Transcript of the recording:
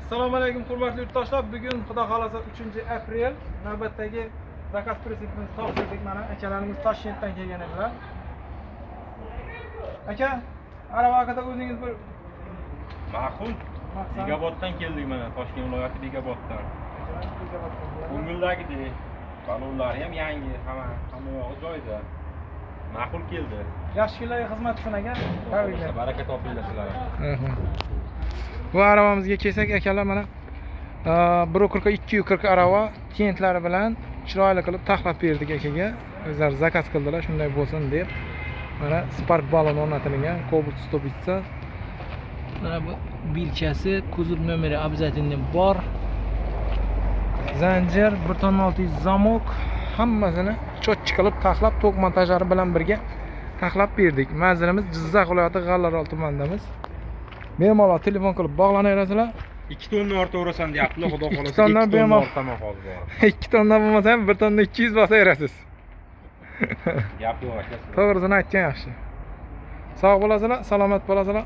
Assalomu alaykum hurmatli yurtdoshlar. Bugun xudo xolasa 3-aprel navbatdagi zakaz pressimizni topshirdik. Mana akalarimiz Toshkentdan kelgan edilar. Aka, arava haqida o'zingiz bir ma'qul. Bekoboddan keldik mana, Toshkent viloyati Bekoboddan. Ko'ngildagidek, balonlari ham yangi, hamma yog'i joyida. Ma'qul keldi. Yaxshi kunlarga xizmat qilsin aka. Tabriklar. Baraka topinglar sizlarga. Bu arabamizga kelsak akalar mana 140 arava tentlari bilan chiroyli qilib taxlab berdik akaga. O'zlari zakaz qildilar, shunday bo'lsin deb. Mana Spark balon o'rnatilgan, Cobalt 150. Mana bu bilchasi, kuzov nomeri обязательно bor. Zanjir 1.6 zamok, hammasini cho'tchi qilib taxlab tok montajlari bilan birga taxlab berdik. Manzilimiz Jizzax viloyati G'allaorol tumanidamiz. Bemalol telefon qilib bog'lanaverasizlar. 2 tonna ortaversan deyaptilar, xudo xolasa. 2 tonna bemalol ortaman hozir bor. 2 tonna bo'lmasa ham 1 tonna 200 bosaverasiz. Gap yo'q aka. To'g'risini aytgan yaxshi. Sog' bo'lasizlar, salomat bo'lasizlar.